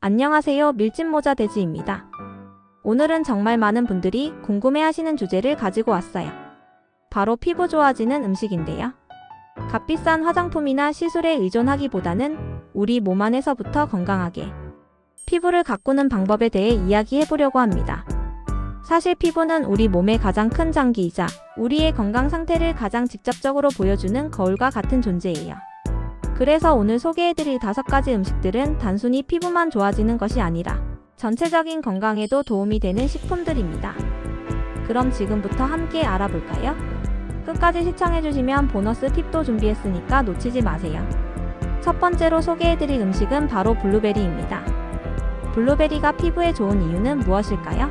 안녕하세요. 밀짚모자 돼지입니다. 오늘은 정말 많은 분들이 궁금해하시는 주제를 가지고 왔어요. 바로 피부 좋아지는 음식인데요. 값비싼 화장품이나 시술에 의존하기보다는 우리 몸 안에서부터 건강하게 피부를 가꾸는 방법에 대해 이야기해보려고 합니다. 사실 피부는 우리 몸의 가장 큰 장기이자 우리의 건강 상태를 가장 직접적으로 보여주는 거울과 같은 존재예요. 그래서 오늘 소개해드릴 5가지 음식들은 단순히 피부만 좋아지는 것이 아니라 전체적인 건강에도 도움이 되는 식품들입니다. 그럼 지금부터 함께 알아볼까요? 끝까지 시청해주시면 보너스 팁도 준비했으니까 놓치지 마세요. 첫 번째로 소개해드릴 음식은 바로 블루베리입니다. 블루베리가 피부에 좋은 이유는 무엇일까요?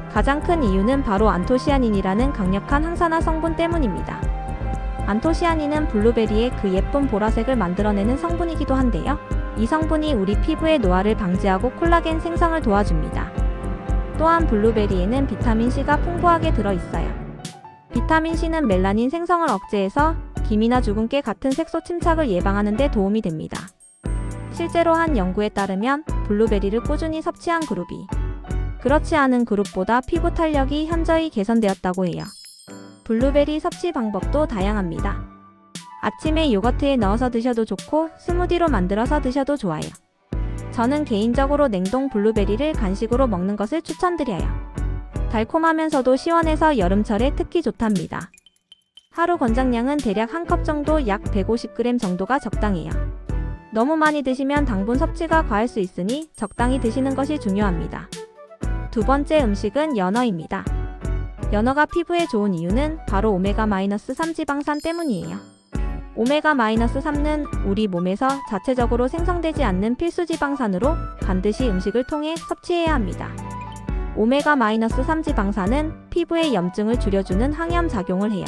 가장 큰 이유는 바로 안토시아닌이라는 강력한 항산화 성분 때문입니다. 안토시아닌은 블루베리의 그 예쁜 보라색을 만들어내는 성분이기도 한데요. 이 성분이 우리 피부의 노화를 방지하고 콜라겐 생성을 도와줍니다. 또한 블루베리에는 비타민C가 풍부하게 들어있어요. 비타민C는 멜라닌 생성을 억제해서 기미나 주근깨 같은 색소 침착을 예방하는 데 도움이 됩니다. 실제로 한 연구에 따르면 블루베리를 꾸준히 섭취한 그룹이 그렇지 않은 그룹보다 피부 탄력이 현저히 개선되었다고 해요. 블루베리 섭취 방법도 다양합니다. 아침에 요거트에 넣어서 드셔도 좋고 스무디로 만들어서 드셔도 좋아요. 저는 개인적으로 냉동 블루베리를 간식으로 먹는 것을 추천드려요. 달콤하면서도 시원해서 여름철에 특히 좋답니다. 하루 권장량은 대략 1컵 정도 약 150g 정도가 적당해요. 너무 많이 드시면 당분 섭취가 과할 수 있으니 적당히 드시는 것이 중요합니다. 두 번째 음식은 연어입니다. 연어가 피부에 좋은 이유는 바로 오메가-3 지방산 때문이에요. 오메가-3는 우리 몸에서 자체적으로 생성되지 않는 필수 지방산으로 반드시 음식을 통해 섭취해야 합니다. 오메가-3 지방산은 피부의 염증을 줄여주는 항염 작용을 해요.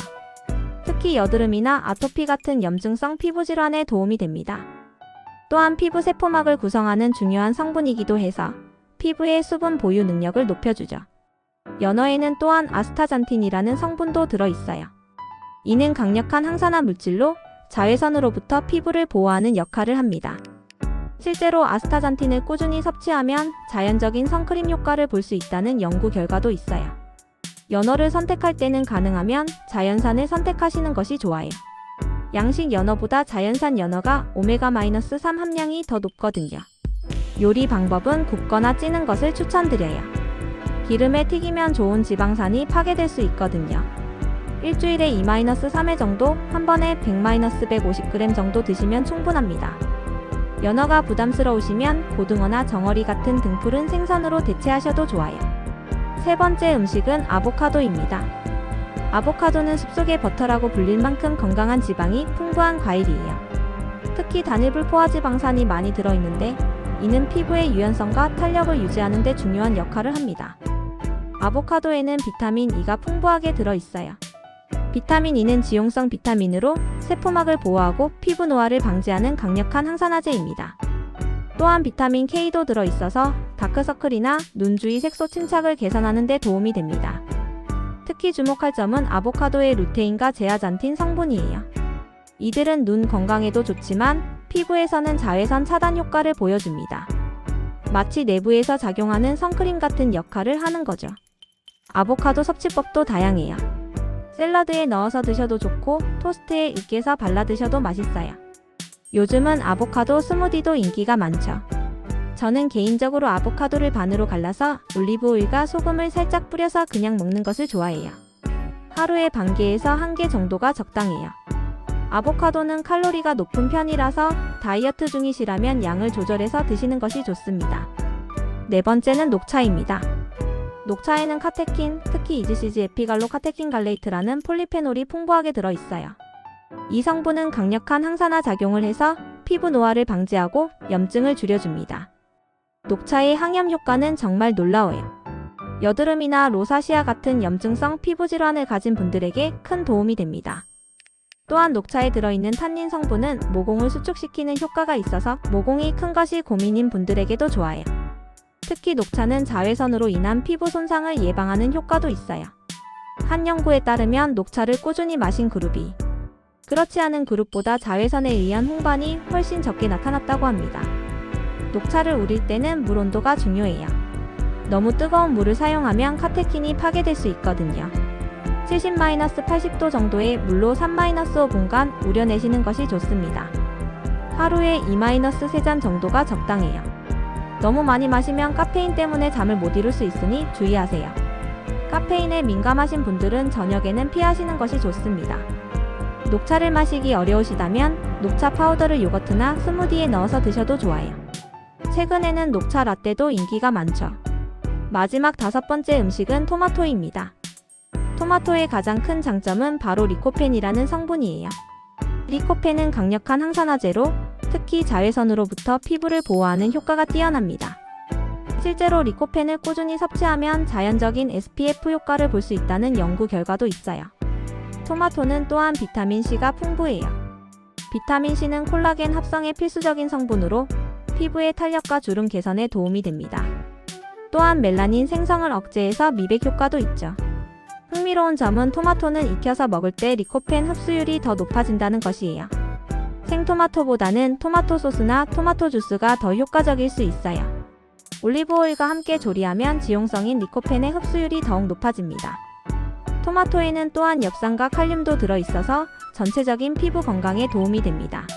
특히 여드름이나 아토피 같은 염증성 피부 질환에 도움이 됩니다. 또한 피부 세포막을 구성하는 중요한 성분이기도 해서 피부의 수분 보유 능력을 높여주죠. 연어에는 또한 아스타잔틴이라는 성분도 들어있어요. 이는 강력한 항산화 물질로 자외선으로부터 피부를 보호하는 역할을 합니다. 실제로 아스타잔틴을 꾸준히 섭취하면 자연적인 선크림 효과를 볼 수 있다는 연구 결과도 있어요. 연어를 선택할 때는 가능하면 자연산을 선택하시는 것이 좋아요. 양식 연어보다 자연산 연어가 오메가-3 함량이 더 높거든요. 요리 방법은 굽거나 찌는 것을 추천드려요. 기름에 튀기면 좋은 지방산이 파괴될 수 있거든요. 일주일에 2-3회 정도, 한 번에 100-150g 정도 드시면 충분합니다. 연어가 부담스러우시면 고등어나 정어리 같은 등푸른 생선으로 대체하셔도 좋아요. 세 번째 음식은 아보카도입니다. 아보카도는 숲속의 버터라고 불릴 만큼 건강한 지방이 풍부한 과일이에요. 특히 단일불포화지방산이 많이 들어있는데 이는 피부의 유연성과 탄력을 유지하는 데 중요한 역할을 합니다. 아보카도에는 비타민 E가 풍부하게 들어있어요. 비타민 E는 지용성 비타민으로 세포막을 보호하고 피부 노화를 방지하는 강력한 항산화제입니다. 또한 비타민 K도 들어있어서 다크서클이나 눈 주위 색소 침착을 개선하는 데 도움이 됩니다. 특히 주목할 점은 아보카도의 루테인과 제아잔틴 성분이에요. 이들은 눈 건강에도 좋지만 피부에서는 자외선 차단 효과를 보여줍니다. 마치 내부에서 작용하는 선크림 같은 역할을 하는 거죠. 아보카도 섭취법도 다양해요. 샐러드에 넣어서 드셔도 좋고 토스트에 으깨서 발라 드셔도 맛있어요. 요즘은 아보카도 스무디도 인기가 많죠. 저는 개인적으로 아보카도를 반으로 갈라서 올리브 오일과 소금을 살짝 뿌려서 그냥 먹는 것을 좋아해요. 하루에 반 개에서 1개 정도가 적당해요. 아보카도는 칼로리가 높은 편이라서 다이어트 중이시라면 양을 조절해서 드시는 것이 좋습니다. 네 번째는 녹차입니다. 녹차에는 카테킨, 특히 이지시지 에피갈로 카테킨 갈레이트라는 폴리페놀이 풍부하게 들어있어요. 이 성분은 강력한 항산화 작용을 해서 피부 노화를 방지하고 염증을 줄여줍니다. 녹차의 항염 효과는 정말 놀라워요. 여드름이나 로사시아 같은 염증성 피부 질환을 가진 분들에게 큰 도움이 됩니다. 또한 녹차에 들어있는 탄닌 성분은 모공을 수축시키는 효과가 있어서 모공이 큰 것이 고민인 분들에게도 좋아요. 특히 녹차는 자외선으로 인한 피부 손상을 예방하는 효과도 있어요. 한 연구에 따르면 녹차를 꾸준히 마신 그룹이 그렇지 않은 그룹보다 자외선에 의한 홍반이 훨씬 적게 나타났다고 합니다. 녹차를 우릴 때는 물 온도가 중요해요. 너무 뜨거운 물을 사용하면 카테킨이 파괴될 수 있거든요. 70-80도 정도의 물로 3-5분간 우려내시는 것이 좋습니다. 하루에 2-3잔 정도가 적당해요. 너무 많이 마시면 카페인 때문에 잠을 못 이룰 수 있으니 주의하세요. 카페인에 민감하신 분들은 저녁에는 피하시는 것이 좋습니다. 녹차를 마시기 어려우시다면 녹차 파우더를 요거트나 스무디에 넣어서 드셔도 좋아요. 최근에는 녹차 라떼도 인기가 많죠. 마지막 5번째 음식은 토마토입니다. 토마토의 가장 큰 장점은 바로 리코펜이라는 성분이에요. 리코펜은 강력한 항산화제로 특히 자외선으로부터 피부를 보호하는 효과가 뛰어납니다. 실제로 리코펜을 꾸준히 섭취하면 자연적인 SPF 효과를 볼 수 있다는 연구 결과도 있어요. 토마토는 또한 비타민C가 풍부해요. 비타민C는 콜라겐 합성의 필수적인 성분으로 피부의 탄력과 주름 개선에 도움이 됩니다. 또한 멜라닌 생성을 억제해서 미백 효과도 있죠. 흥미로운 점은 토마토는 익혀서 먹을 때 리코펜 흡수율이 더 높아진다는 것이에요. 생토마토보다는 토마토 소스나 토마토 주스가 더 효과적일 수 있어요. 올리브오일과 함께 조리하면 지용성인 리코펜의 흡수율이 더욱 높아집니다. 토마토에는 또한 엽산과 칼륨도 들어있어서 전체적인 피부 건강에 도움이 됩니다.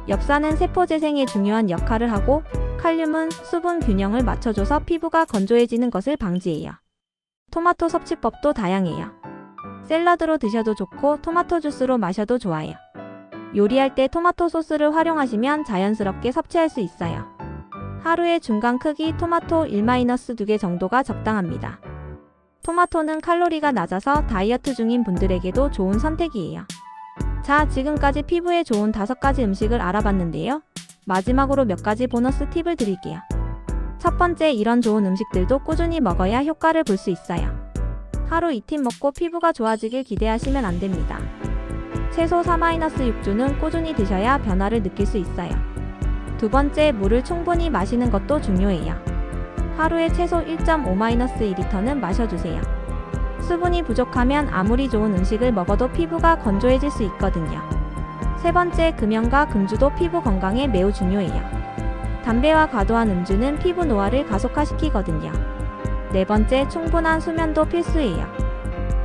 엽산은 세포 재생에 중요한 역할을 하고 칼륨은 수분 균형을 맞춰줘서 피부가 건조해지는 것을 방지해요. 토마토 섭취법도 다양해요. 샐러드로 드셔도 좋고 토마토 주스로 마셔도 좋아요. 요리할 때 토마토 소스를 활용하시면 자연스럽게 섭취할 수 있어요. 하루에 중간 크기 토마토 1-2개 정도가 적당합니다. 토마토는 칼로리가 낮아서 다이어트 중인 분들에게도 좋은 선택이에요. 자, 지금까지 피부에 좋은 5가지 음식을 알아봤는데요. 마지막으로 몇 가지 보너스 팁을 드릴게요. 첫 번째, 이런 좋은 음식들도 꾸준히 먹어야 효과를 볼 수 있어요. 하루 2팀 먹고 피부가 좋아지길 기대하시면 안 됩니다. 채소 4-6주는 꾸준히 드셔야 변화를 느낄 수 있어요. 두 번째, 물을 충분히 마시는 것도 중요해요. 하루에 최소 1.5-2리터는 마셔주세요. 수분이 부족하면 아무리 좋은 음식을 먹어도 피부가 건조해질 수 있거든요. 세 번째, 금연과 금주도 피부 건강에 매우 중요해요. 담배와 과도한 음주는 피부 노화를 가속화시키거든요. 네 번째, 충분한 수면도 필수예요.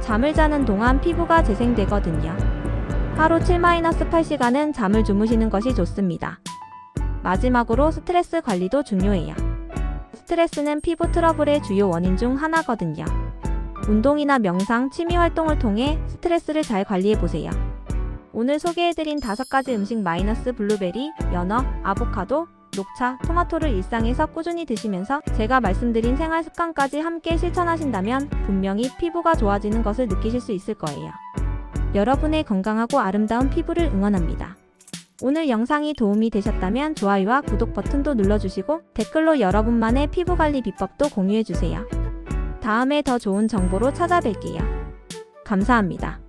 잠을 자는 동안 피부가 재생되거든요. 하루 7-8시간은 잠을 주무시는 것이 좋습니다. 마지막으로 스트레스 관리도 중요해요. 스트레스는 피부 트러블의 주요 원인 중 하나거든요. 운동이나 명상, 취미 활동을 통해 스트레스를 잘 관리해보세요. 오늘 소개해드린 5가지 음식 블루베리, 연어, 아보카도, 녹차, 토마토를 일상에서 꾸준히 드시면서 제가 말씀드린 생활 습관까지 함께 실천하신다면 분명히 피부가 좋아지는 것을 느끼실 수 있을 거예요. 여러분의 건강하고 아름다운 피부를 응원합니다. 오늘 영상이 도움이 되셨다면 좋아요와 구독 버튼도 눌러주시고 댓글로 여러분만의 피부관리 비법도 공유해주세요. 다음에 더 좋은 정보로 찾아뵐게요. 감사합니다.